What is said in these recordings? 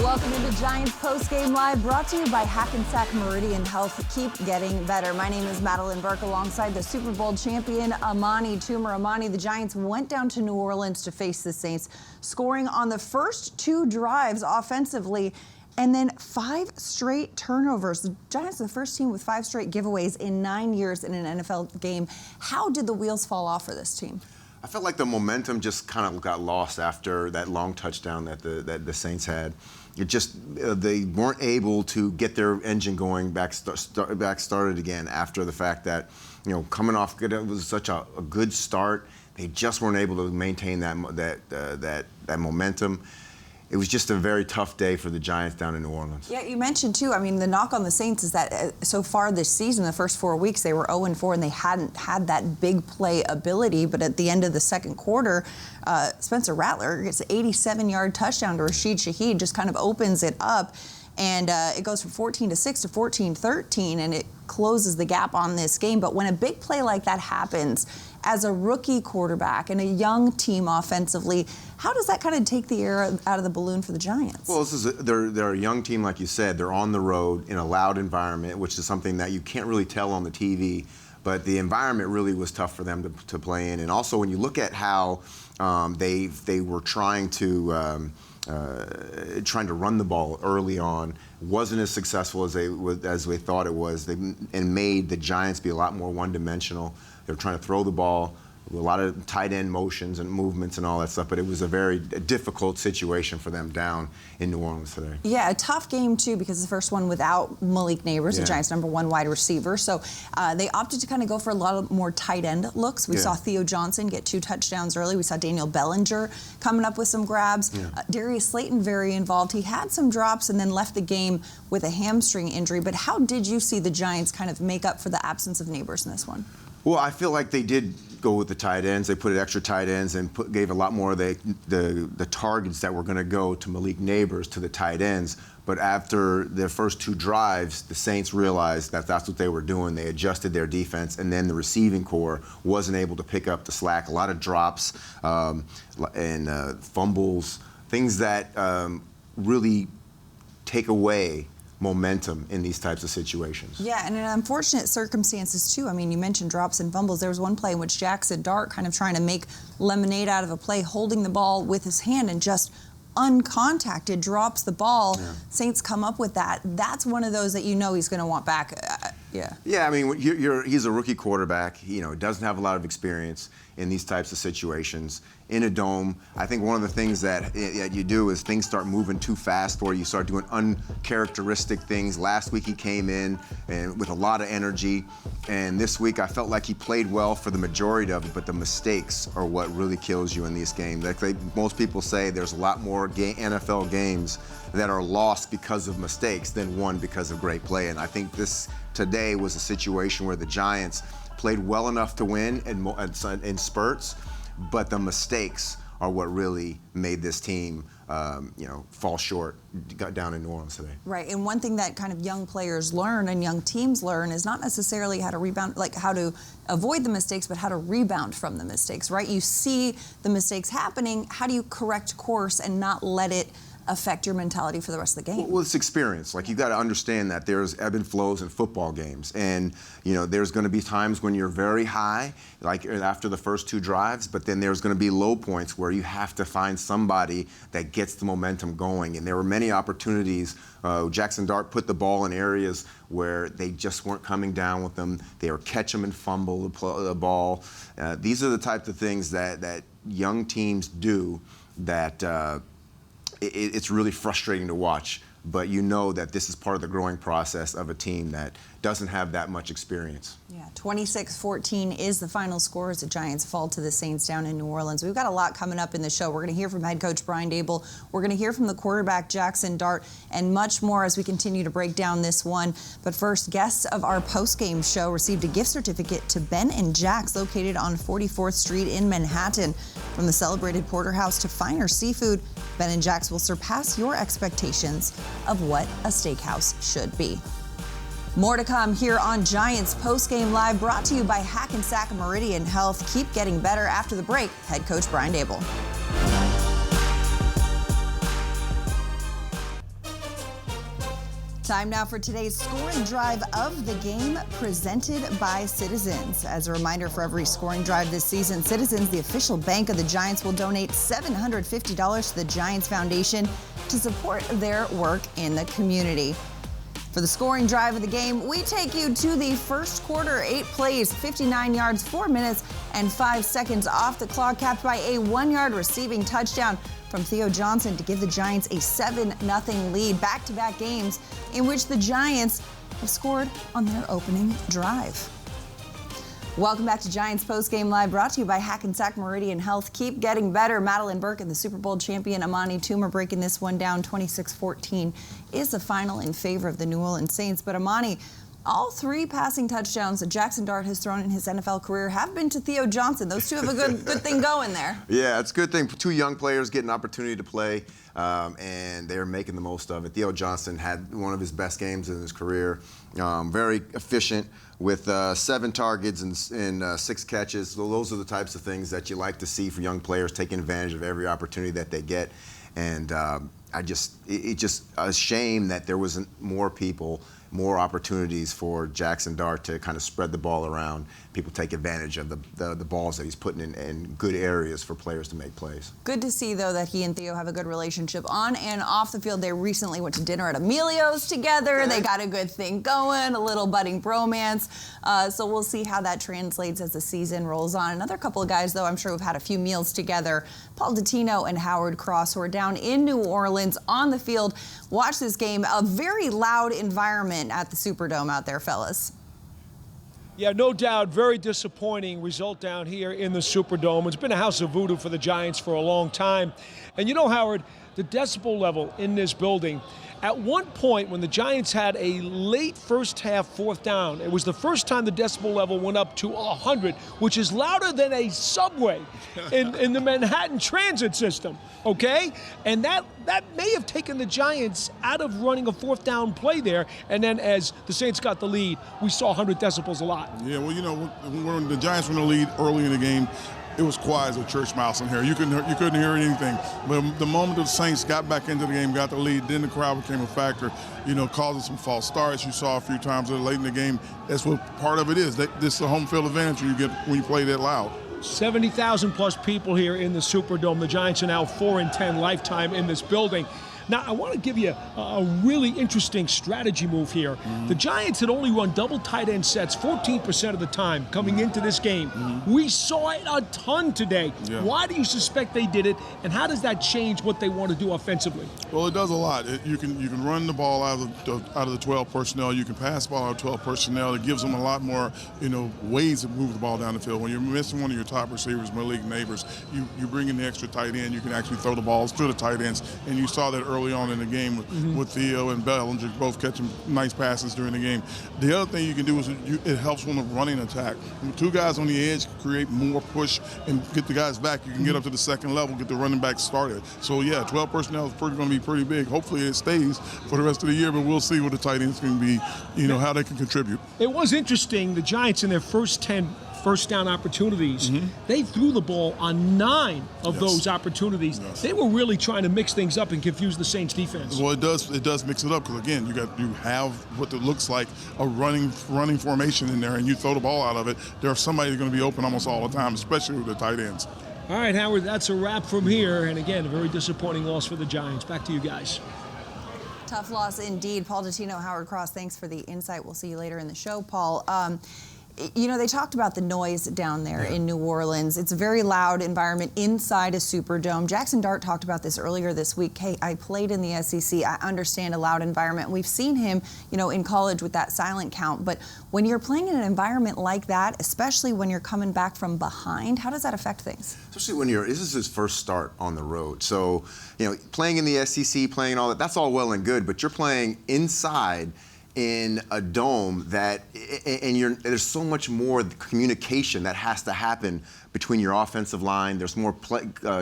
Welcome to the Giants Postgame Live, brought to you by Hackensack Meridian Health. Keep getting better. My name is Madelyn Burke, alongside the Super Bowl champion Amani. Toomer. Amani, the Giants went down to New Orleans to face the Saints, scoring on the first two drives offensively, and then 5 straight turnovers. The Giants are the first team with 5 straight giveaways in 9 years in an NFL game. How did the wheels fall off for this team? I felt like the momentum just kind of got lost after that long touchdown that the Saints had. It just they weren't able to get their engine going back started again after the fact that, you know, coming off it was such a good start. They just weren't able to maintain that momentum. It was just a very tough day for the Giants down in New Orleans. Yeah, you mentioned too, I mean, the knock on the Saints is that so far this season, the first 4 weeks, they were 0-4 and they hadn't had that big play ability. But at the end of the second quarter, Spencer Rattler gets an 87-yard touchdown to Rashid Shaheed, just kind of opens it up. And it goes from 14-6 to 14-13, and it closes the gap on this game. But when a big play like that happens, as a rookie quarterback and a young team offensively, how does that kind of take the air out of the balloon for the Giants? Well, they're a young team, like you said. They're on the road in a loud environment, which is something that you can't really tell on the TV. But the environment really was tough for them to play in. And also, when you look at how they were trying to run the ball early on, wasn't as successful as they thought it was, and made the Giants be a lot more one-dimensional. They were trying to throw the ball, a lot of tight end motions and movements and all that stuff, but it was a very difficult situation for them down in New Orleans today. Yeah, a tough game too, because it's the first one without Malik Neighbors, the Giants' #1 wide receiver. So they opted to kind of go for a lot of more tight end looks. We saw Theo Johnson get 2 touchdowns early. We saw Daniel Bellinger coming up with some grabs. Darius Slayton very involved. He had some drops and then left the game with a hamstring injury. But how did you see the Giants kind of make up for the absence of Neighbors in this one? Well, I feel like they did go with the tight ends. They put extra tight ends and gave a lot more of the targets that were going to go to Malik Neighbors to the tight ends. But after their first 2 drives, the Saints realized that that's what they were doing. They adjusted their defense, and then the receiving core wasn't able to pick up the slack. A lot of drops and fumbles, things that really take away momentum in these types of situations. Yeah, and in unfortunate circumstances too. I mean, you mentioned drops and fumbles. There was one play in which Jackson Dart kind of trying to make lemonade out of a play, holding the ball with his hand and just uncontacted drops the ball. Saints come up with that. That's one of those that you know he's going to want back. Yeah, I mean, he's a rookie quarterback. He doesn't have a lot of experience in these types of situations. In a dome, I think one of the things that you do is things start moving too fast, or you start doing uncharacteristic things. Last week he came in and with a lot of energy, and this week I felt like he played well for the majority of it, but the mistakes are what really kills you in these games. Like most people say, there's a lot more NFL games that are lost because of mistakes than won because of great play, and I think this today was a situation where the Giants played well enough to win in spurts, but the mistakes are what really made this team, fall short down in New Orleans today. Right, and one thing that kind of young players learn and young teams learn is not necessarily how to rebound, like how to avoid the mistakes, but how to rebound from the mistakes, right? You see the mistakes happening, how do you correct course and not let it affect your mentality for the rest of the game? Well, it's experience. Like, you got to understand that there's ebb and flows in football games, and there's going to be times when you're very high, like after the first 2 drives, but then there's going to be low points where you have to find somebody that gets the momentum going. And there were many opportunities. Jackson Dart put the ball in areas where they just weren't coming down with them. They were catch them and fumble the ball. These are the types of things that young teams do that it's really frustrating to watch, but you know that this is part of the growing process of a team that doesn't have that much experience. Yeah, 26-14 is the final score as the Giants fall to the Saints down in New Orleans. We've got a lot coming up in the show. We're going to hear from head coach Brian Daboll. We're going to hear from the quarterback Jackson Dart and much more as we continue to break down this one. But first, guests of our post-game show received a gift certificate to Ben and Jack's located on 44th Street in Manhattan. From the celebrated porterhouse to finer seafood, Ben and Jack's will surpass your expectations of what a steakhouse should be. More to come here on Giants Postgame Live, brought to you by Hackensack Meridian Health. Keep getting better. After the break, head coach Brian Daboll. Time now for today's scoring drive of the game, presented by Citizens. As a reminder, for every scoring drive this season, Citizens, the official bank of the Giants, will donate $750 to the Giants Foundation to support their work in the community. For the scoring drive of the game, we take you to the first quarter. 8 plays, 59 yards, 4 minutes, and 5 seconds off the clock, capped by a 1-yard receiving touchdown from Theo Johnson to give the Giants a 7-0 lead. Back-to-back games in which the Giants have scored on their opening drive. Welcome back to Giants Postgame Live, brought to you by Hackensack Meridian Health. Keep getting better. Madelyn, Burke, and the Super Bowl champion Amani Toomer breaking this one down 26-14 is the final in favor of the New Orleans Saints. But Amani, all 3 passing touchdowns that Jackson Dart has thrown in his NFL career have been to Theo Johnson. Those two have a good thing going there. Yeah, it's a good thing. 2 young players get an opportunity to play, and they're making the most of it. Theo Johnson had one of his best games in his career. Very efficient with 7 targets and 6 catches. So those are the types of things that you like to see for young players, taking advantage of every opportunity that they get. And it's just a shame that there wasn't more opportunities for Jackson Dart to kind of spread the ball around. People take advantage of the balls that he's putting in good areas for players to make plays. Good to see, though, that he and Theo have a good relationship on and off the field. They recently went to dinner at Emilio's together. They got a good thing going, a little budding bromance. So we'll see how that translates as the season rolls on. Another couple of guys, though, I'm sure have had a few meals together. Paul Dottino and Howard Cross, who are down in New Orleans on the field. Watch this game. A very loud environment at the Superdome out there, fellas. Yeah, no doubt. Very disappointing result down here in the Superdome. It's been a house of voodoo for the Giants for a long time. And you know, Howard, the decibel level in this building, at one point when the Giants had a late first half 4th down, it was the first time the decibel level went up to 100, which is louder than a subway in the Manhattan transit system, okay? And that may have taken the Giants out of running a 4th down play there. And then as the Saints got the lead, we saw 100 decibels a lot. Yeah, well, you know, when the Giants were in the lead early in the game, it was quiet as a church mouse in here. You couldn't hear anything. But the moment the Saints got back into the game, got the lead, then the crowd became a factor, you know, causing some false starts. You saw a few times late in the game. That's what part of it is. This is the home field advantage you get when you play that loud. 70,000 plus people here in the Superdome. The Giants are now 4-10 lifetime in this building. Now, I want to give you a really interesting strategy move here. Mm-hmm. The Giants had only run double tight end sets 14% of the time coming into this game. Mm-hmm. We saw it a ton today. Yeah. Why do you suspect they did it, and how does that change what they want to do offensively? Well, it does a lot. You can run the ball out of the 12 personnel. You can pass the ball out of 12 personnel. It gives them a lot more, you know, ways to move the ball down the field. When you're missing one of your top receivers, Malik Neighbors, you bring in the extra tight end. You can actually throw the balls to the tight ends, and you saw that early on in the game with Theo and Bellinger both catching nice passes during the game. The other thing you can do is it helps on the running attack. With 2 guys on the edge create more push and get the guys back. You can get up to the second level, get the running back started. So yeah, 12 personnel is going to be pretty big. Hopefully it stays for the rest of the year, but we'll see what the tight ends can be, you know, how they can contribute. It was interesting, the Giants in their first 10 first down opportunities, they threw the ball on 9 of those opportunities. They were really trying to mix things up and confuse the Saints defense. Well, it does mix it up, because again, you have what it looks like a running formation in there, and you throw the ball out of it. There's somebody going to be open almost all the time, especially with the tight ends. All right, Howard, that's a wrap from here. And again, a very disappointing loss for the Giants. Back to you guys. Tough loss indeed. Paul Dottino, Howard Cross, thanks for the insight. We'll see you later in the show, Paul. You know, they talked about the noise down there in New Orleans. It's a very loud environment inside a Superdome. Jackson Dart talked about this earlier this week. Hey, I played in the SEC. I understand a loud environment. We've seen him, you know, in college with that silent count. But when you're playing in an environment like that, especially when you're coming back from behind, how does that affect things? Especially when this is his first start on the road. So, you know, playing in the SEC, playing all that, that's all well and good, but you're playing inside in a dome there's so much more communication that has to happen between your offensive line. There's more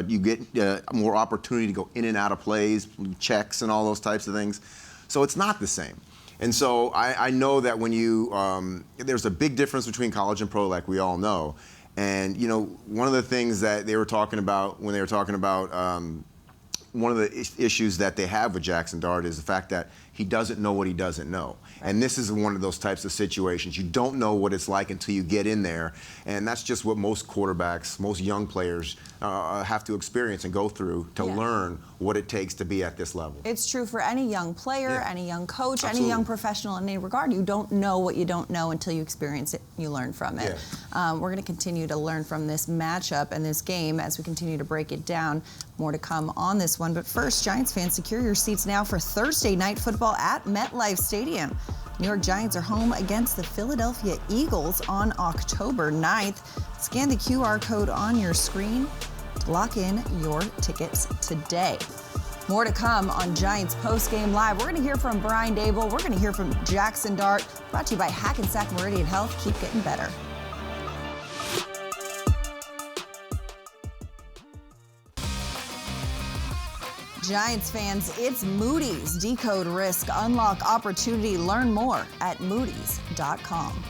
you get more opportunity to go in and out of plays, checks, and all those types of things. So it's not the same. And so I know that when there's a big difference between college and pro, like we all know. And you know, one of the things that they were talking about when they were talking about one of the issues that they have with Jackson Dart is the fact that he doesn't know what he doesn't know. Right. And this is one of those types of situations. You don't know what it's like until you get in there. And that's just what most quarterbacks, most young players have to experience and go through to learn what it takes to be at this level. It's true for any young player, any young coach, any young professional in any regard. You don't know what you don't know until you experience it, you learn from it. We're going to continue to learn from this matchup and this game as we continue to break it down. More to come on this one. But first, Giants fans, secure your seats now for Thursday night football at MetLife Stadium. New York Giants are home against the Philadelphia Eagles on October 9th. Scan the QR code on your screen to lock in your tickets today. More to come on Giants Postgame Live. We're going to hear from Brian Daboll. We're going to hear from Jackson Dart. Brought to you by Hackensack Meridian Health. Keep getting better. Giants fans, it's Moody's. Decode risk, unlock opportunity. Learn more at moodys.com.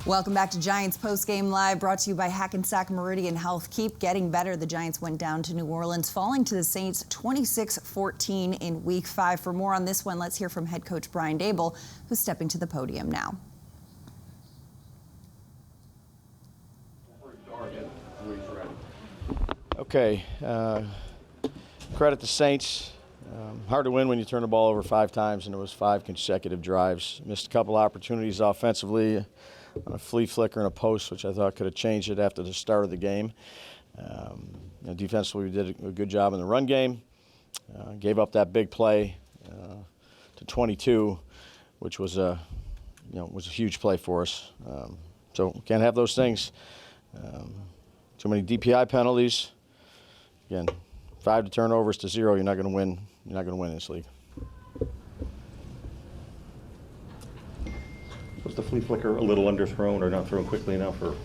Welcome back to Giants Postgame Live, brought to you by Hackensack Meridian Health. Keep getting better. The Giants went down to New Orleans, falling to the Saints 26-14 in Week 5. For more on this one, let's hear from head coach Brian Daboll, who's stepping to the podium now. Okay, credit the Saints. Hard to win when you turn the ball over 5 times, and it was 5 consecutive drives. Missed a couple opportunities offensively on a flea flicker and a post, which I thought could have changed it after the start of the game. Defensively, we did a good job in the run game. Gave up that big play to 22, which was a huge play for us. So can't have those things. Too many DPI penalties. Again, 5 turnovers to 0. You're not going to win. You're not going to win this league. Was the flea flicker a little underthrown or not thrown quickly enough? Or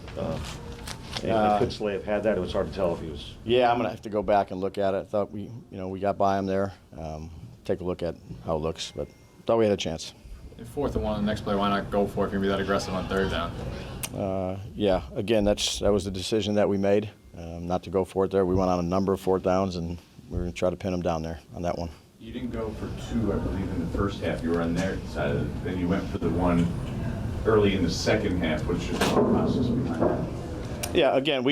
could Slay have had that? It was hard to tell if he was. Yeah, I'm going to have to go back and look at it. I thought we got by him there. Take a look at how it looks, but thought we had a chance. If 4th and 1, the next play, why not go for it if you're going to be that aggressive on 3rd down? Yeah, again, that was the decision that we made, not to go for it there. We went on a number of 4th downs, and we were going to try to pin them down there on that one. You didn't go for 2, I believe, in the first half. You were on their side of it. Then you went for the 1 early in the second half. What's your thought process behind that? Yeah, again,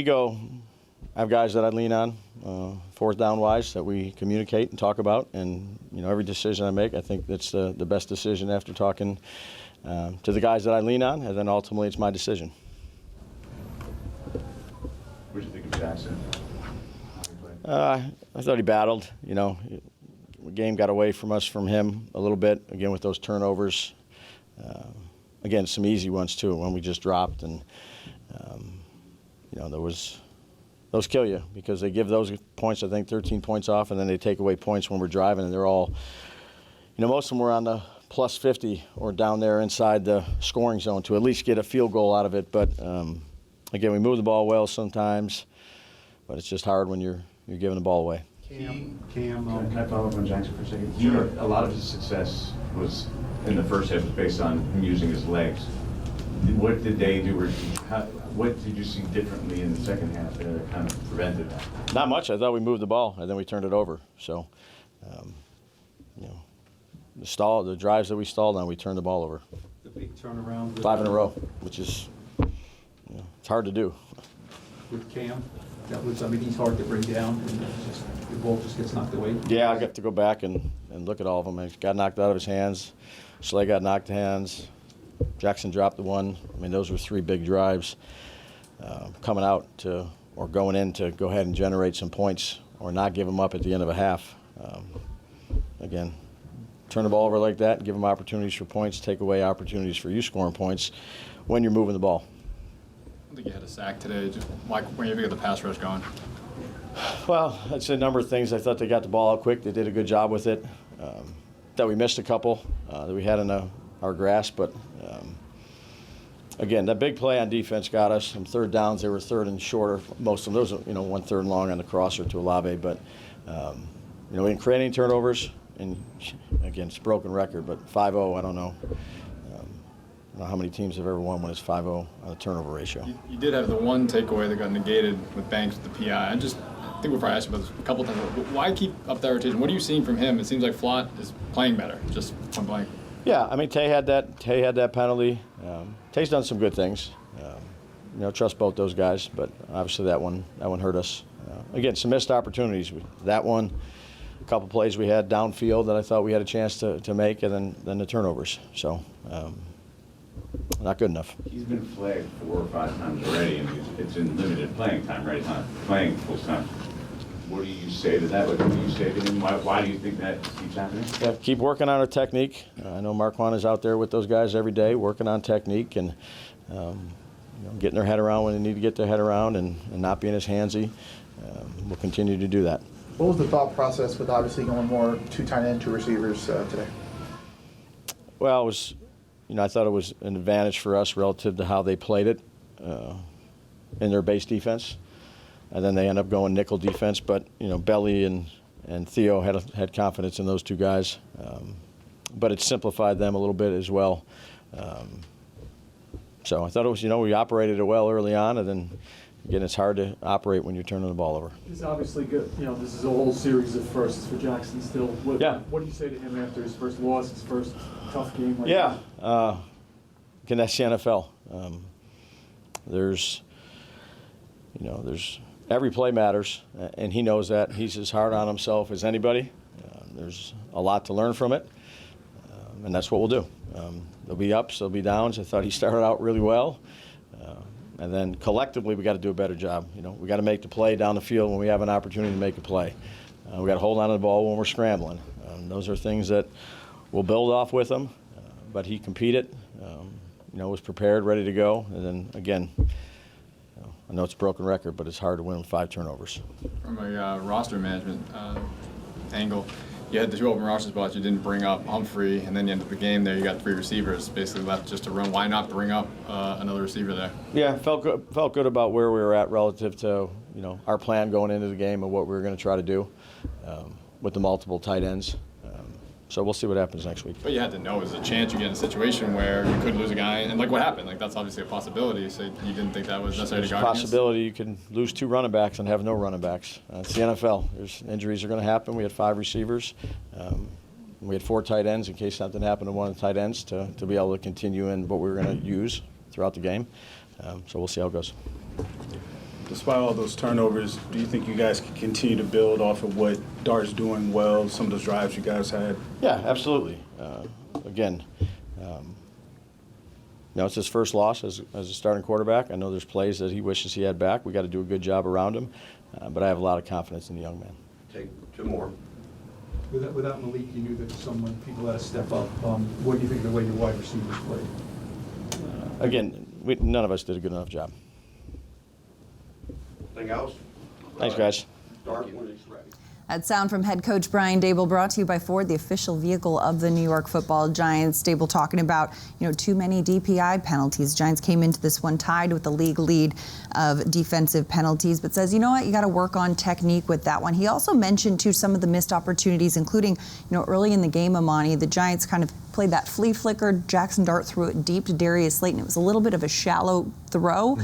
I have guys that I lean on, 4th down wise, that we communicate and talk about. And, every decision I make, I think that's the best decision after talking to the guys that I lean on, and then ultimately it's my decision. What did you think of Jackson? I thought he battled. The game got away from him a little bit, again, with those turnovers. Again, some easy ones, too, when we just dropped. And, those kill you because they give those points, I think, 13 points off, and then they take away points when we're driving, and they're all, most of them were on the plus 50 or down there inside the scoring zone to at least get a field goal out of it. But, again, we move the ball well sometimes, but it's just hard when you're giving the ball away. Can I follow up on Jackson for a second? Sure. A lot of his success was in the first half was based on him using his legs. What did they do, or what did you see differently in the second half that kind of prevented that? Not much. I thought we moved the ball, and then we turned it over. So, the drives that we stalled on, we turned the ball over. The big turnaround. 5 in a row, which is, it's hard to do. With Cam, he's hard to bring down, and the ball just gets knocked away. Yeah, I got to go back and look at all of them. He got knocked out of his hands. Slay got knocked hands. Jackson dropped the 1. Those were 3 big drives coming out or going in to go ahead and generate some points or not give them up at the end of a half. Again, turn the ball over like that, give them opportunities for points, take away opportunities for you scoring points when you're moving the ball. I think you had a sack today. Mike, when you get the pass rush going? Well, that's a number of things. I thought they got the ball out quick. They did a good job with it. That we missed a couple that we had in our grasp, but again, that big play on defense got us some 3rd downs. They were 3rd and shorter, most of them. Those, 1 3rd and long on the crosser to Olave, but we didn't create any turnovers. And again, it's a broken record, but 5-0, I don't know. I don't know how many teams have ever won when it's 5-0 on a turnover ratio. You did have the one takeaway that got negated with Banks with the PI. I think we've probably asked you about this a couple times, but why keep up that rotation? What are you seeing from him? It seems like Flott is playing better, just point blank. Yeah, I mean, Tay had that penalty. Tay's done some good things. Trust both those guys, but obviously that one hurt us. Again, some missed opportunities. That one, a couple plays we had downfield that I thought we had a chance to make, and then the turnovers. So, not good enough. He's been flagged 4 or 5 times already, and it's in limited playing time, right? It's not playing full time. What do you say to that? What do you say to him? Why do you think that keeps happening? Yeah, keep working on our technique. I know Marquand is out there with those guys every day working on technique and getting their head around when they need to get their head around and not being as handsy. We'll continue to do that. What was the thought process with obviously going more 2 tight end, 2 receivers today? Well, it was, I thought it was an advantage for us relative to how they played it in their base defense. And then they end up going nickel defense. But, Belly and Theo had confidence in those 2 guys. But it simplified them a little bit as well. So I thought it was, we operated it well early on. And then, again, it's hard to operate when you're turning the ball over. It's obviously good. This is a whole series of firsts for Jackson still. What do you say to him after his first loss, his first tough game? Again, that's the NFL. There's every play matters, and he knows that. He's as hard on himself as anybody. There's a lot to learn from it, and that's what we'll do. There'll be ups, there'll be downs. I thought he started out really well. And then collectively, we got to do a better job. We got to make the play down the field when we have an opportunity to make a play. We got to hold on to the ball when we're scrambling. Those are things that we'll build off with him. But he competed, was prepared, ready to go. And then again, I know it's a broken record, but it's hard to win with 5 turnovers. From a roster management angle, you had the 2 open roster spots. You didn't bring up Humphrey, and then you ended the game there. You got 3 receivers basically left just to run. Why not bring up another receiver there? Yeah, felt good about where we were at relative to our plan going into the game and what we were going to try to do with the multiple tight ends. So we'll see what happens next week. But you had to know there's a chance you get in a situation where you could lose a guy, and like what happened, that's obviously a possibility. So you didn't think that was necessary to guard against? There's a possibility you can lose 2 running backs and have no running backs. It's the NFL. Injuries are going to happen. We had 5 receivers. We had 4 tight ends in case something happened to one of the tight ends to be able to continue in what we were going to use throughout the game. So we'll see how it goes. Despite all those turnovers, do you think you guys can continue to build off of what Dart's doing well, some of those drives you guys had? Yeah, absolutely. Again, it's his first loss as a starting quarterback. I know there's plays that he wishes he had back. We got to do a good job around him, but I have a lot of confidence in the young man. Take 2 more. Without Malik, you knew that people had to step up. What do you think of the way your wide receivers played? Again, none of us did a good enough job. Anything else? Thanks, guys. Dart when it's ready. That sound from head coach Brian Daboll, brought to you by Ford, the official vehicle of the New York Football Giants. Daboll talking about, too many DPI penalties. Giants came into this one tied with the league lead of defensive penalties, but says, you got to work on technique with that one. He also mentioned, too, some of the missed opportunities, including, early in the game, Amani, the Giants kind of played that flea flicker. Jackson Dart threw it deep to Darius Slayton. It was a little bit of a shallow throw.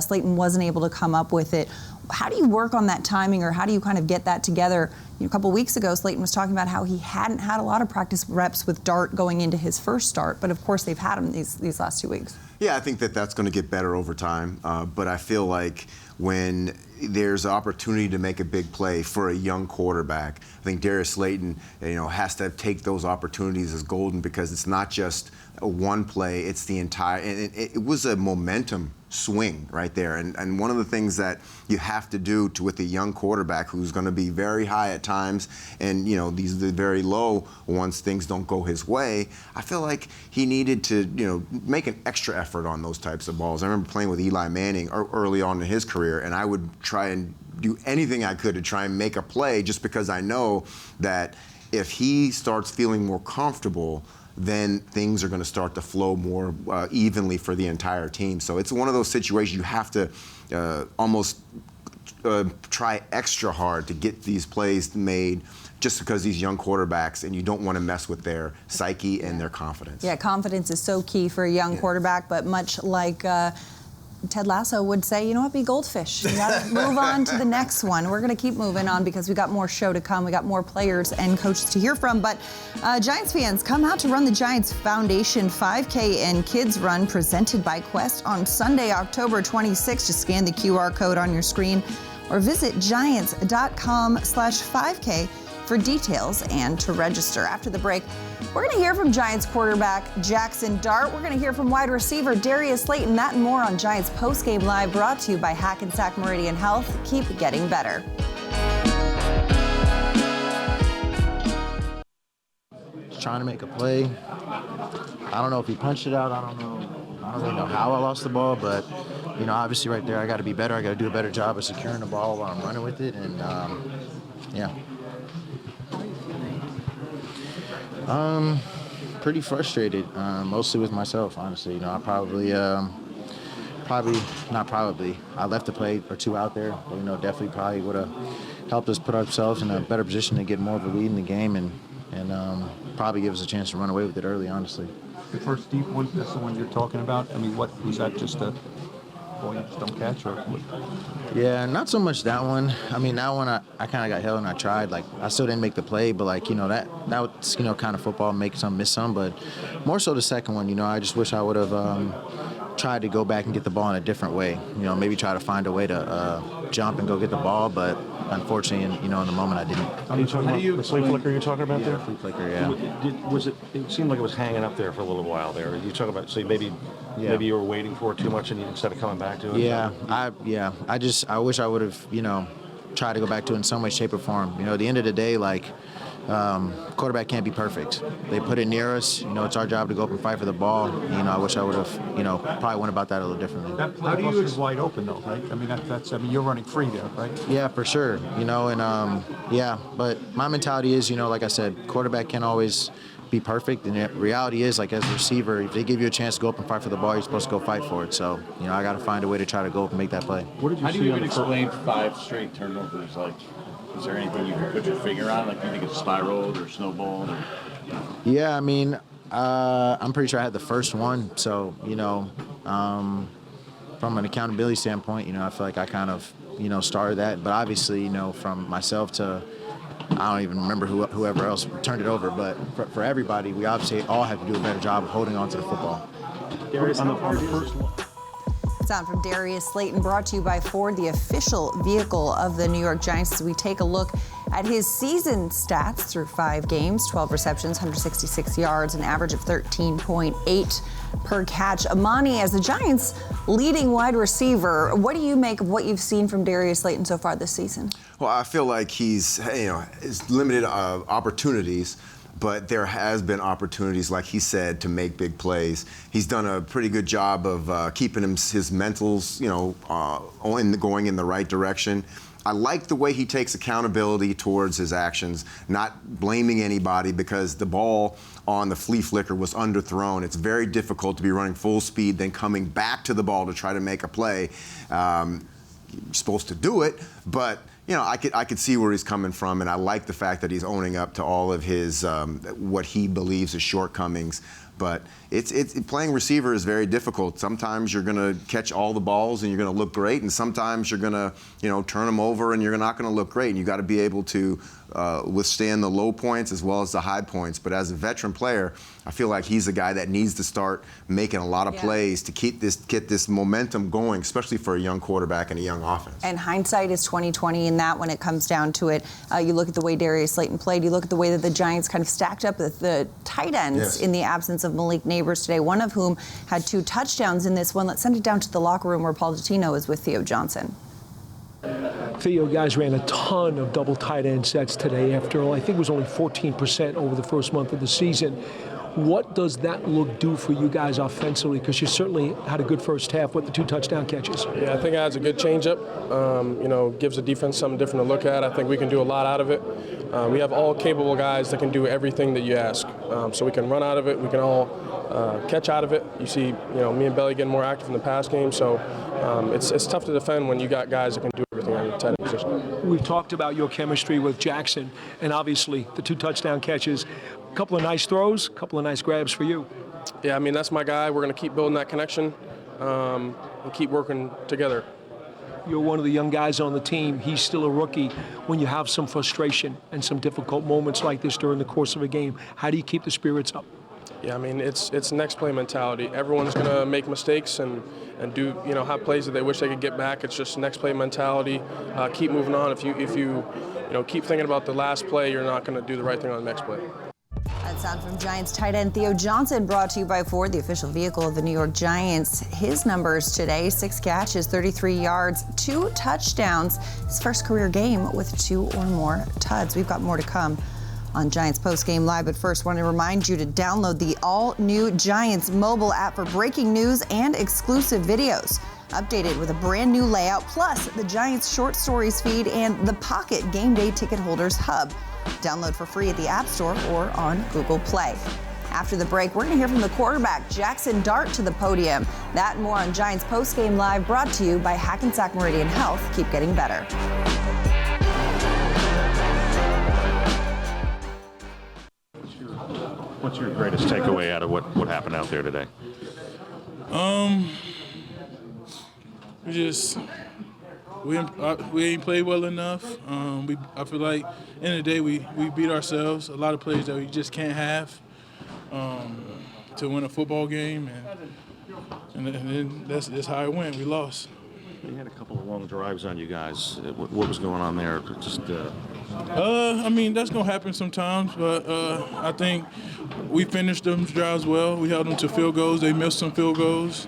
Slayton wasn't able to come up with it. How do you work on that timing, or how do you kind of get that together? A couple weeks ago, Slayton was talking about how he hadn't had a lot of practice reps with Dart going into his first start, but of course they've had him these last 2 weeks. Yeah, I think that's going to get better over time, but I feel like when there's an opportunity to make a big play for a young quarterback, I think Darius Slayton, has to take those opportunities as golden, because it's not just one play, it's the entire, and it was a momentum swing right there. And one of the things that you have to do with a young quarterback who's going to be very high at times, and these are very low once things don't go his way, I feel like he needed to make an extra effort on those types of balls. I remember playing with Eli Manning early on in his career, and I would try and do anything I could to try and make a play, just because I know that if he starts feeling more comfortable, then things are going to start to flow more evenly for the entire team. So it's one of those situations you have to almost try extra hard to get these plays made, just because these young quarterbacks, and you don't want to mess with their psyche and their confidence. Yeah, confidence is so key for a young quarterback, but much like Ted Lasso would say, you know what, be goldfish. You got to move on to the next one. We're going to keep moving on because we got more show to come. We got more players and coaches to hear from. But Giants fans, come out to run the Giants Foundation 5K and Kids Run presented by Quest on Sunday, October 26th. Just scan the QR code on your screen or visit giants.com/5K for details and to register. After the break, we're going to hear from Giants quarterback Jackson Dart. We're going to hear from wide receiver Darius Slayton. That and more on Giants Postgame Live, brought to you by Hackensack Meridian Health. Keep getting better. Trying to make a play. I don't know if he punched it out. I don't really know how I lost the ball, but obviously right there I got to be better. I got to do a better job of securing the ball while I'm running with it, and yeah. Pretty frustrated, mostly with myself, honestly. I I left a play or two out there, but, definitely probably would have helped us put ourselves in a better position to get more of a lead in the game and probably give us a chance to run away with it early, honestly. The first deep one, that's the one you're talking about? I mean, what was that, just a ball you just don't catch, or what? Yeah, not so much that one. I mean, that one I kind of got held and I tried. I still didn't make the play, but that was kind of football, make some, miss some. But more so the second one, I just wish I would have tried to go back and get the ball in a different way. Maybe try to find a way to jump and go get the ball, but unfortunately, in the moment I didn't. Are you talking about the flea flicker you're talking about there? Flea flicker, yeah. It seemed like it was hanging up there for a little while there. You talking about, so maybe you were waiting for it too much and instead of coming back to it? Yeah, I wish I would have, tried to go back to it in some way, shape, or form. At the end of the day, quarterback can't be perfect. They put it near us. It's our job to go up and fight for the ball. I wish I would have, probably went about that a little differently. That play was wide open, though, right? I mean, you're running free there, right? Yeah, for sure. But my mentality is, like I said, quarterback can't always be perfect. And the reality is, as a receiver, if they give you a chance to go up and fight for the ball, you're supposed to go fight for it. So, I got to find a way to try to go up and make that play. How do you even explain 5 straight turnovers? Is there anything you can put your finger on? Do you think it's spiraled or snowballed? Yeah, I mean, I'm pretty sure I had the first one. So, from an accountability standpoint, I feel like I kind of, started that. But obviously, from myself to, I don't even remember whoever else turned it over. But for everybody, we obviously all have to do a better job of holding on to the football. Darius, on the first one. Sound from Darius Slayton, brought to you by Ford, the official vehicle of the New York Giants, as we take a look at his season stats through 5 games, 12 receptions, 166 yards, an average of 13.8 per catch. Amani, as the Giants' leading wide receiver, what do you make of what you've seen from Darius Slayton so far this season? Well, I feel like he's limited opportunities, but there has been opportunities, like he said, to make big plays. He's done a pretty good job of keeping his mentals, going in the right direction. I like the way he takes accountability towards his actions, not blaming anybody because the ball on the flea flicker was underthrown. It's very difficult to be running full speed, then coming back to the ball to try to make a play. You're supposed to do it, but I could see where he's coming from, and I like the fact that he's owning up to all of his what he believes is shortcomings. But it's playing receiver is very difficult. Sometimes you're going to catch all the balls and you're going to look great, and sometimes you're going to turn them over and you're not going to look great. And you got to be able to withstand the low points as well as the high points. But as a veteran player, I feel like he's a guy that needs to start making a lot of plays to get this momentum going, especially for a young quarterback and a young offense. And hindsight is 20/20 in that when it comes down to it. You look at the way Darius Slayton played. You look at the way that the Giants kind of stacked up the tight ends in the absence of Malik Neighbors today, one of whom had 2 touchdowns in this one. Let's send it down to the locker room where Paul Dottino is with Theo Johnson. Theo, guys ran a ton of double tight end sets today. After all, I think it was only 14% over the first month of the season. What does that look do for you guys offensively? Because you certainly had a good first half with the 2 touchdown catches. Yeah, I think it adds a good changeup. Gives the defense something different to look at. I think we can do a lot out of it. We have all capable guys that can do everything that you ask. So we can run out of it. We can all catch out of it. You see, me and Belly getting more active in the pass game. So it's tough to defend when you got guys that can do everything on your tight end position. We've talked about your chemistry with Jackson, and obviously the 2 touchdown catches. A couple of nice throws, a couple of nice grabs for you. Yeah, I mean, that's my guy. We're going to keep building that connection. and keep working together. You're one of the young guys on the team. He's still a rookie. When you have some frustration and some difficult moments like this during the course of a game, how do you keep the spirits up? Yeah, I mean, it's next play mentality. Everyone's going to make mistakes and do, have plays that they wish they could get back. It's just next play mentality. Keep moving on. If you keep thinking about the last play, you're not going to do the right thing on the next play. That sound from Giants tight end Theo Johnson, brought to you by Ford, the official vehicle of the New York Giants. His numbers today: 6 catches, 33 yards, 2 touchdowns. His first career game with 2 or more tuds. We've got more to come on Giants Postgame Live, but first, want to remind you to download the all-new Giants mobile app for breaking news and exclusive videos. Updated with a brand new layout, plus the Giants short stories feed and the Pocket Game Day Ticket Holders Hub. Download for free at the App Store or on Google Play. After the break, we're going to hear from the quarterback, Jackson Dart, to the podium. That and more on Giants Postgame Live, brought to you by Hackensack Meridian Health. Keep getting better. What's your greatest takeaway out of what happened out there today? We ain't played well enough. I feel like end of the day we beat ourselves. A lot of plays that we just can't have to win a football game, and then that's how it went. We lost. You had a couple of long drives on you guys. What was going on there? I mean, that's gonna happen sometimes, but I think we finished them drives well. We held them to field goals. They missed some field goals.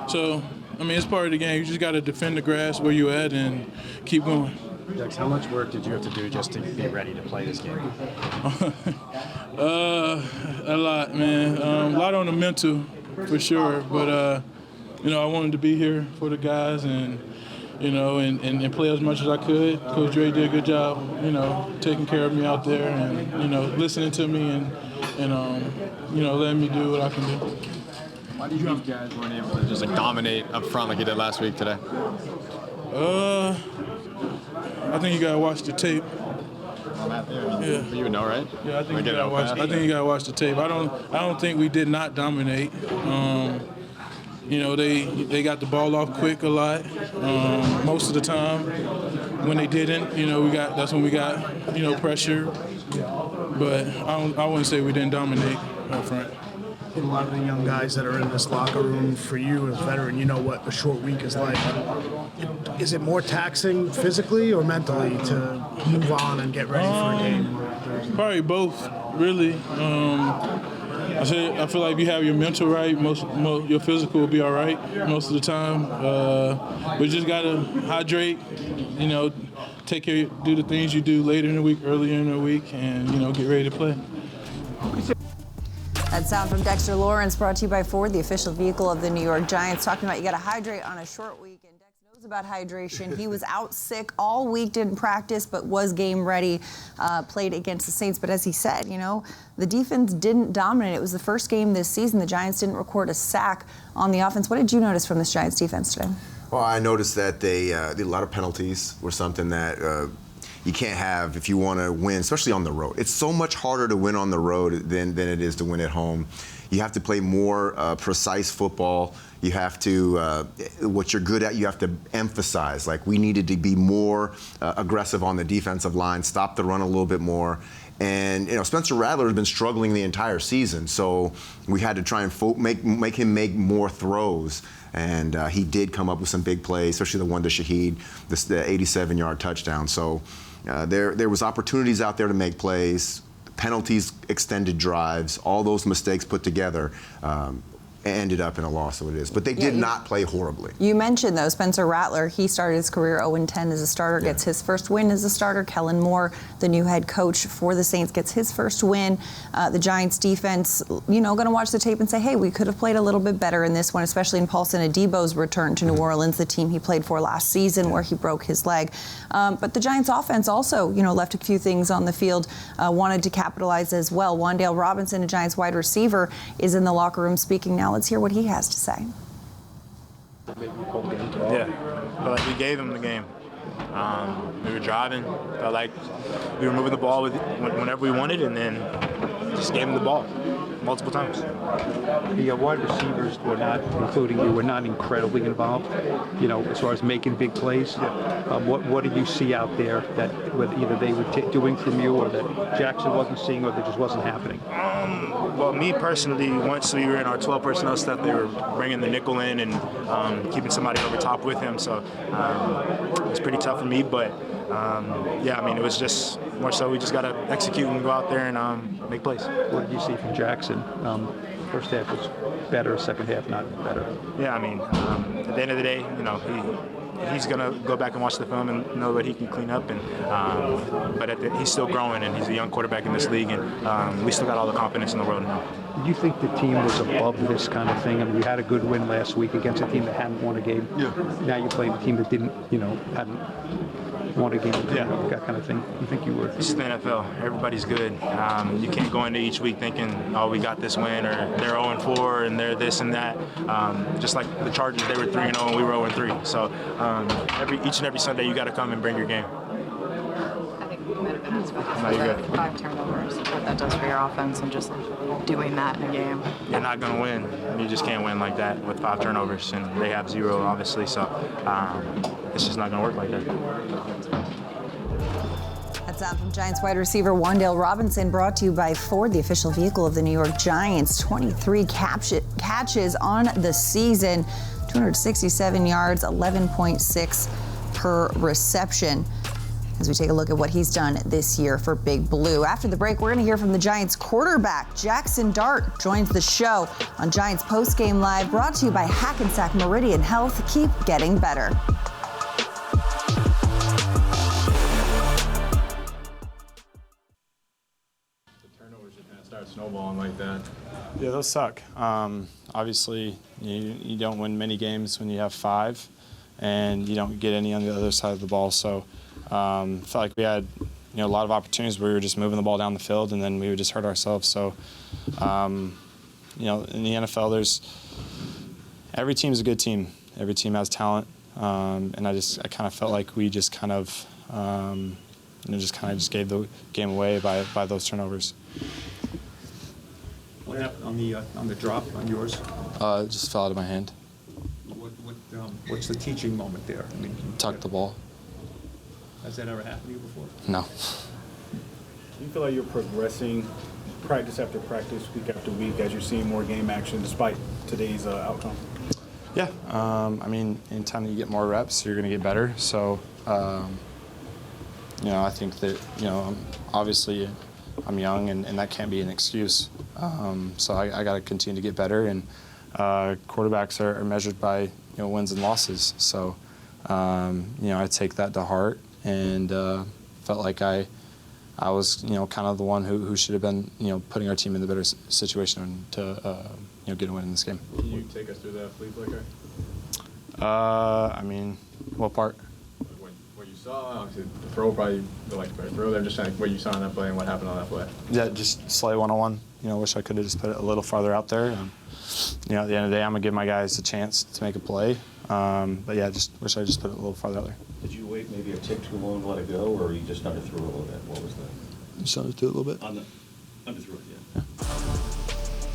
So, I mean, it's part of the game. You just got to defend the grass where you're at and keep going. Dex, how much work did you have to do just to be ready to play this game? A lot, man. A lot on the mental, for sure. But, I wanted to be here for the guys and play as much as I could. Coach Dre did a good job, taking care of me out there and, listening to me and letting me do what I can do. Why do you think guys weren't able to just dominate up front like you did last week today? I think you gotta watch the tape. Yeah. You would know, right? Yeah, I think you gotta watch the tape. I don't think we did not dominate. They got the ball off quick a lot. Most of the time, when they didn't, that's when we got pressure. But I wouldn't say we didn't dominate up front. A lot of the young guys that are in this locker room, for you as a veteran, you know what a short week is like. Is it more taxing physically or mentally to move on and get ready for a game? Probably both, really. I feel like if you have your mental right, your physical will be all right most of the time. But you just gotta hydrate, take care, do the things you do later in the week, earlier in the week, and get ready to play. That sound from Dexter Lawrence, brought to you by Ford, the official vehicle of the New York Giants, talking about you got to hydrate on a short week. And Dex knows about hydration. He was out sick all week, didn't practice, but was game ready, played against the Saints. But as he said, the defense didn't dominate. It was the first game this season. The Giants didn't record a sack on the offense. What did you notice from this Giants defense today? Well, I noticed that a lot of penalties were something that you can't have if you want to win, especially on the road. It's so much harder to win on the road than it is to win at home. You have to play more precise football. You have to, what you're good at, you have to emphasize. Like, we needed to be more aggressive on the defensive line, stop the run a little bit more. And, Spencer Rattler has been struggling the entire season, so we had to try and make him make more throws. And he did come up with some big plays, especially the one to Shaheed, the 87-yard touchdown. So there was opportunities out there to make plays, penalties, extended drives, all those mistakes put together ended up in a loss, so it is. But they did not play horribly. You mentioned, though, Spencer Rattler. He started his career 0-10 as a starter, gets his first win as a starter. Kellen Moore, the new head coach for the Saints, gets his first win. The Giants defense, going to watch the tape and say, hey, we could have played a little bit better in this one, especially in Paulson Adebo's return to New Orleans, the team he played for last season where he broke his leg. But the Giants offense also, left a few things on the field, wanted to capitalize as well. Wan'Dale Robinson, a Giants wide receiver, is in the locker room speaking now. Let's hear what he has to say. Yeah, felt like we gave them the game. We were driving, felt like we were moving the ball whenever we wanted, and then just gave him the ball multiple times. The wide receivers were not, including you, were not incredibly involved, as far as making big plays. What did you see out there that either they were doing from you or that Jackson wasn't seeing or that just wasn't happening? Well, me personally, once we were in our 12 personnel stuff, they were bringing the nickel in and keeping somebody over top with him. So it was pretty tough for me, but yeah, I mean, it was just more so we just got to execute and go out there and make plays. What did you see from Jackson? First half was better, second half not better. Yeah, I mean, at the end of the day, he's going to go back and watch the film and know what he can clean up. And but he's still growing, and he's a young quarterback in this league, and we still got all the confidence in the world now. Do you think the team was above this kind of thing? I mean, you had a good win last week against a team that hadn't won a game. Yeah. Now you're playing a team that didn't, hadn't won a game. Yeah. That kind of thing. You think you were? This is the NFL. Everybody's good. You can't go into each week thinking, oh, we got this win, or they're 0-4 and they're this and that. Just like the Chargers, they were 3-0 and we were 0-3. So each and every Sunday, you got to come and bring your game. I think we might have been asked about No, you're good. 5 turnovers, what that does for your offense and just doing that in a game. You're not going to win. You just can't win like that with 5 turnovers, and they have 0, obviously. So it's just not going to work like that. That's out from Giants wide receiver Wan'Dale Robinson, brought to you by Ford, the official vehicle of the New York Giants. 23 catches on the season, 267 yards, 11.6 per reception. As we take a look at what he's done this year for Big Blue. After the break, we're going to hear from the Giants quarterback. Jackson Dart joins the show on Giants Postgame Live, brought to you by Hackensack Meridian Health. Keep getting better. The turnovers just kind of start snowballing like that. Yeah, those suck. Obviously, you don't win many games when you have 5, and you don't get any on the other side of the ball. So felt like we had a lot of opportunities where we were just moving the ball down the field, and then we would just hurt ourselves. So in the NFL, every team is a good team. Every team has talent, and I kind of felt like we just kind of just gave the game away by those turnovers. What happened on the drop on yours? It just fell out of my hand. What's the teaching moment there? I mean, Tucked the ball. Has that ever happened to you before? No. Do you feel like you're progressing practice after practice, week after week, as you're seeing more game action despite today's outcome? Yeah. I mean, anytime you get more reps, you're going to get better. So, I think that, obviously I'm young, and that can't be an excuse. So I got to continue to get better, and quarterbacks are measured by, wins and losses. So, I take that to heart, and felt like I was, kind of the one who should have been, putting our team in the better situation to, get a win in this game. Can you take us through that flea flicker? I mean, what part? What you saw, obviously the throw probably like a better throw there. Just what you saw on that play and what happened on that play. Yeah, just Slay 101. Wish I could have just put it a little farther out there. At the end of the day, I'm gonna give my guys a chance to make a play. But yeah, just wish I just put it a little farther out there. Did you wait maybe a tick too long to let it go, or you just underthrew it a little bit? What was that? Just underthrew it a little bit. Underthrew it, yeah.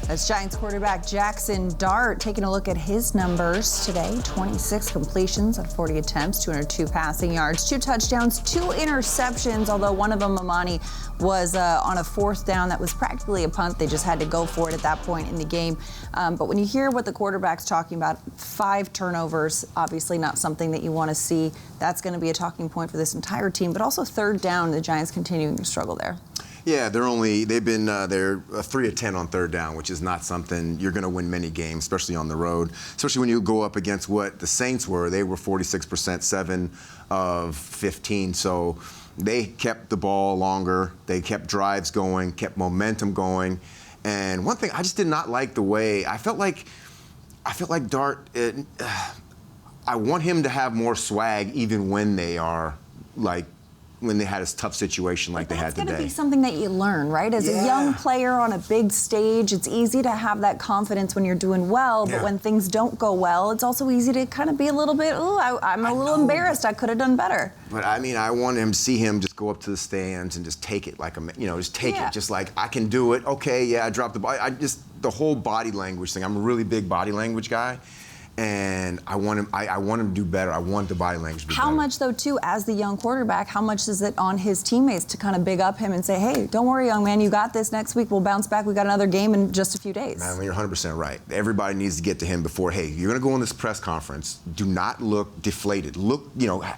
That's Giants quarterback Jackson Dart taking a look at his numbers today. 26 completions on 40 attempts, 202 passing yards, 2 touchdowns, 2 interceptions, although one of them, Amani, was on a 4th down that was practically a punt. They just had to go for it at that point in the game. But when you hear what the quarterback's talking about, 5 turnovers, obviously not something that you want to see. That's going to be a talking point for this entire team, but also 3rd down, the Giants continuing to struggle there. Yeah, they're 3 of 10 on 3rd down, which is not something you're going to win many games, especially on the road. Especially when you go up against what the Saints were. They were 46%, 7 of 15. So they kept the ball longer. They kept drives going, kept momentum going. And one thing I just did not like the way I felt like Dart. I want him to have more swag, even when they are like when they had a tough situation like they had today. That's going to be something that you learn, right? As a young player on a big stage, it's easy to have that confidence when you're doing well, but when things don't go well, it's also easy to kind of be a little bit, I'm a little embarrassed. I could have done better. But I mean, I want him to see him just go up to the stands and just take it like just take it, just like I can do it. Okay, yeah, I dropped the ball. The whole body language thing. I'm a really big body language guy. And I want him to do better. I want the body language to be better. How much, though, too, as the young quarterback, how much is it on his teammates to kind of big up him and say, hey, don't worry, young man, you got this. Next week we'll bounce back. We got another game in just a few days. Madelyn, you're 100% right. Everybody needs to get to him before, hey, you're going to go in this press conference. Do not look deflated. Look,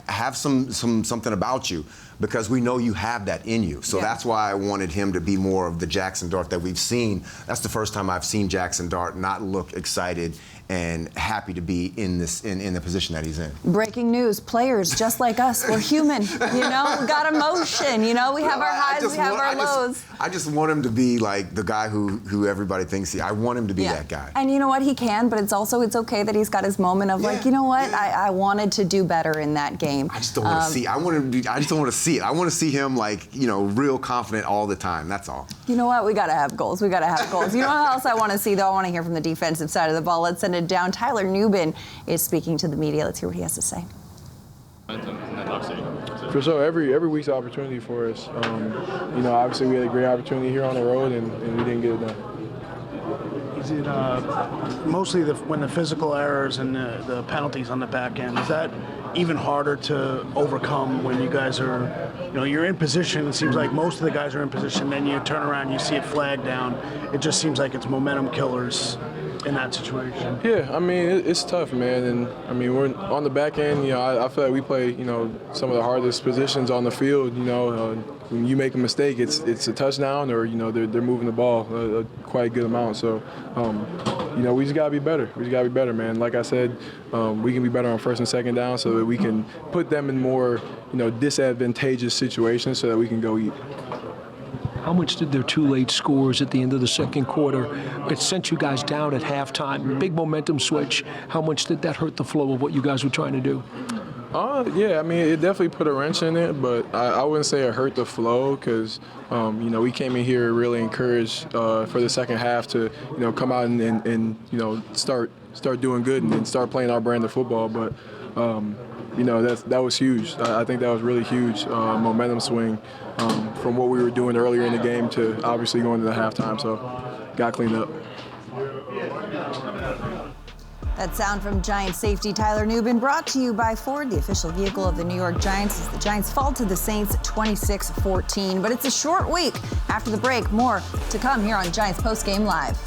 have something about you, because we know you have that in you. So that's why I wanted him to be more of the Jackson Dart that we've seen. That's the first time I've seen Jackson Dart not look excited and happy to be in the position that he's in. Breaking news, players just like us, we're human, we got emotion, we have our highs, we have our lows. I just want him to be like the guy who everybody thinks I want him to be that guy. And you know what, he can, but it's okay that he's got his moment of like, you know what, I wanted to do better in that game. I just don't want to see, I just don't want to see it. I want to see him like, real confident all the time, that's all. You know what, we got to have goals, You know what else I want to see, though? I want to hear from the defensive side of the ball. Let's send it down. Tyler Nubin is speaking to the media. Let's hear what he has to say. For sure, every week's an opportunity for us. Obviously we had a great opportunity here on the road, and we didn't get it done. Is it mostly when the physical errors and the penalties on the back end, is that even harder to overcome when you guys are, you're in position? It seems like most of the guys are in position, then you turn around, you see it flag down. It just seems like it's momentum killers in that situation. Yeah, I mean, it's tough, man. And I mean, we're on the back end, I feel like we play, some of the hardest positions on the field. When you make a mistake, it's a touchdown, or, they're moving the ball a quite good amount. So, we just got to be better. We just got to be better, man. Like I said, we can be better on first and second down so that we can put them in more, disadvantageous situations so that we can go eat. How much did their two late scores at the end of the second quarter, it sent you guys down at halftime, big momentum switch, how much did that hurt the flow of what you guys were trying to do? Yeah, I mean, it definitely put a wrench in it, but I wouldn't say it hurt the flow, because, we came in here really encouraged for the second half to, come out and start doing good and start playing our brand of football. But, that was huge. I think that was really huge momentum swing from what we were doing earlier in the game to obviously going to the halftime. So got cleaned up. That sound from Giants safety Tyler Nubin, brought to you by Ford, the official vehicle of the New York Giants, as the Giants fall to the Saints 26-14. But it's a short week. After the break, more to come here on Giants Postgame Live.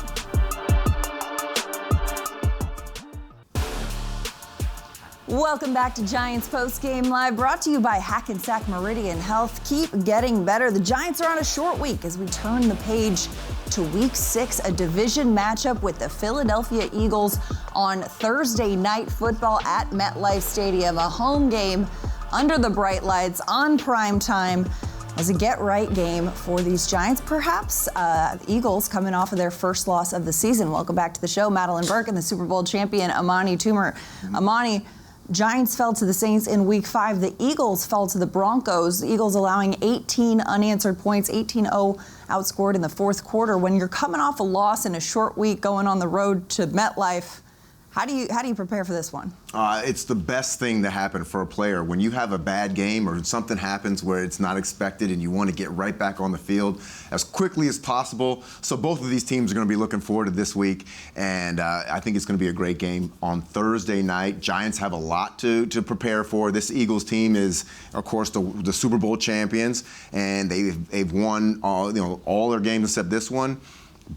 Welcome back to Giants Postgame Live, brought to you by Hackensack Meridian Health. Keep getting better. The Giants are on a short week as we turn the page to Week 6, a division matchup with the Philadelphia Eagles on Thursday Night Football at MetLife Stadium. A home game under the bright lights on prime time as a get-right game for these Giants. Perhaps the Eagles coming off of their first loss of the season. Welcome back to the show, Madelyn Burke and the Super Bowl champion Amani Toomer. Amani, Giants fell to the Saints in Week 5. The Eagles fell to the Broncos. The Eagles allowing 18 unanswered points, 18-0 outscored in the fourth quarter. When you're coming off a loss in a short week going on the road to MetLife, how do you prepare for this one? It's the best thing to happen for a player. When you have a bad game or something happens where it's not expected and you want to get right back on the field as quickly as possible. So both of these teams are going to be looking forward to this week, and I think it's going to be a great game on Thursday night. Giants have a lot to prepare for. This Eagles team is, of course, the Super Bowl champions, and they've won all their games except this one.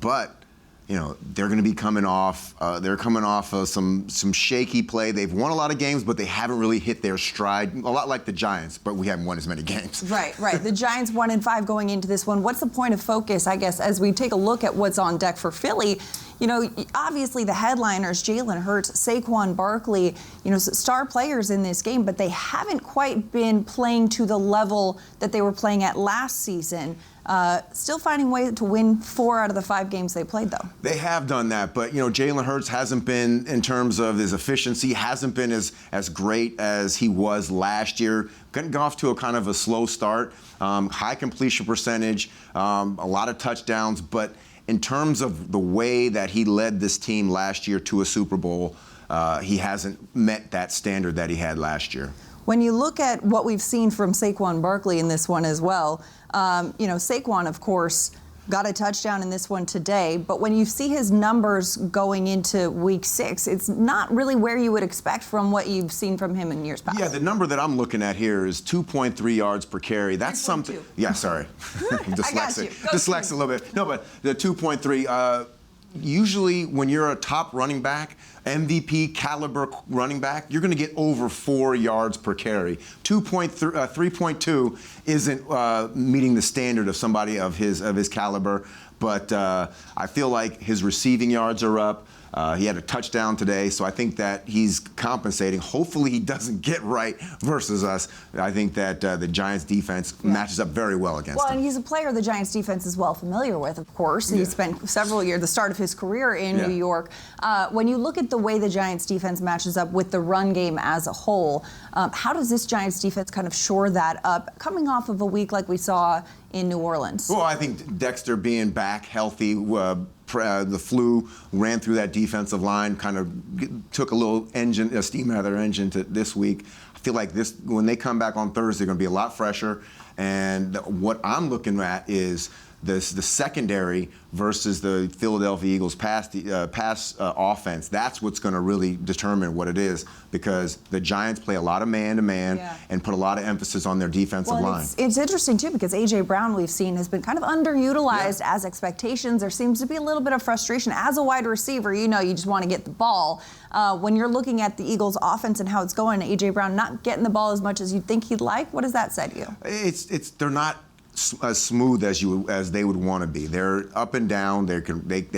But they're going to be coming off. They're coming off of some shaky play. They've won a lot of games, but they haven't really hit their stride. A lot like the Giants, but we haven't won as many games. Right. The Giants 1-5 going into this one. What's the point of focus, I guess, as we take a look at what's on deck for Philly? Obviously the headliners, Jalen Hurts, Saquon Barkley, star players in this game, but they haven't quite been playing to the level that they were playing at last season. Still finding ways to win 4 out of the 5 games they played, though. They have done that, but Jalen Hurts hasn't been, in terms of his efficiency, hasn't been as great as he was last year. Got off to a kind of a slow start, high completion percentage, a lot of touchdowns, but in terms of the way that he led this team last year to a Super Bowl, he hasn't met that standard that he had last year. When you look at what we've seen from Saquon Barkley in this one as well, Saquon, of course, got a touchdown in this one today, but when you see his numbers going into week 6, it's not really where you would expect from what you've seen from him in years past. Yeah, the number that I'm looking at here is 2.3 yards per carry. That's something. Yeah, sorry. Dyslexic. Dyslexic a little bit. No, but the 2.3, usually when you're a top running back, MVP caliber running back, you're going to get over 4 yards per carry. 3.2 isn't meeting the standard of somebody of his caliber, but I feel like his receiving yards are up. He had a touchdown today, so I think that he's compensating. Hopefully he doesn't get right versus us. I think that the Giants defense matches up very well against him. And he's a player the Giants defense is well familiar with, of course. He spent several years, the start of his career in New York. When you look at the way the Giants defense matches up with the run game as a whole, how does this Giants defense kind of shore that up, coming off of a week like we saw in New Orleans? Well, I think Dexter being back healthy, the flu ran through that defensive line, kind of took a little steam out of their engine to this week. I feel like when they come back on Thursday, they're going to be a lot fresher. And what I'm looking at is the secondary versus the Philadelphia Eagles pass offense. That's what's going to really determine what it is, because the Giants play a lot of man-to-man and put a lot of emphasis on their defensive line. It's interesting, too, because A.J. Brown, we've seen, has been kind of underutilized as expectations. There seems to be a little bit of frustration. As a wide receiver, you just want to get the ball. When you're looking at the Eagles' offense and how it's going, A.J. Brown not getting the ball as much as you'd think he'd like, what does that say to you? They're not as smooth as they would want to be. They're up and down. They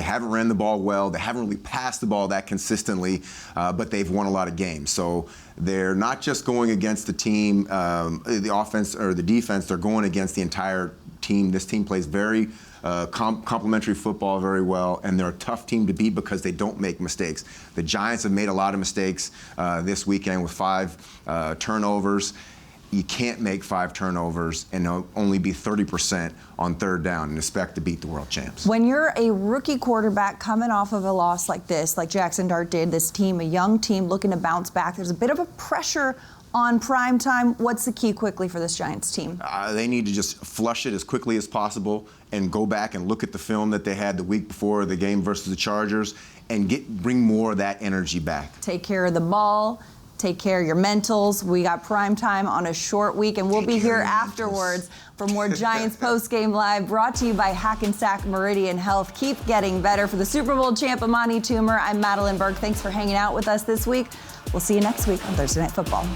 haven't ran the ball well. They haven't really passed the ball that consistently, but they've won a lot of games. So they're not just going against the team, the offense or the defense. They're going against the entire team. This team plays very complementary football very well, and they're a tough team to beat because they don't make mistakes. The Giants have made a lot of mistakes this weekend with 5 turnovers. You can't make 5 turnovers and only be 30% on 3rd down and expect to beat the world champs. When you're a rookie quarterback coming off of a loss like this, like Jackson Dart did, this team, a young team looking to bounce back, there's a bit of a pressure on prime time. What's the key quickly for this Giants team? They need to just flush it as quickly as possible and go back and look at the film that they had the week before the game versus the Chargers and bring more of that energy back. Take care of the ball. Take care of your mentals. We got prime time on a short week, and we'll be here afterwards for more Giants Postgame Live, brought to you by Hackensack Meridian Health. Keep getting better. For the Super Bowl champ, Amani Toomer, I'm Madelyn Burke. Thanks for hanging out with us this week. We'll see you next week on Thursday Night Football.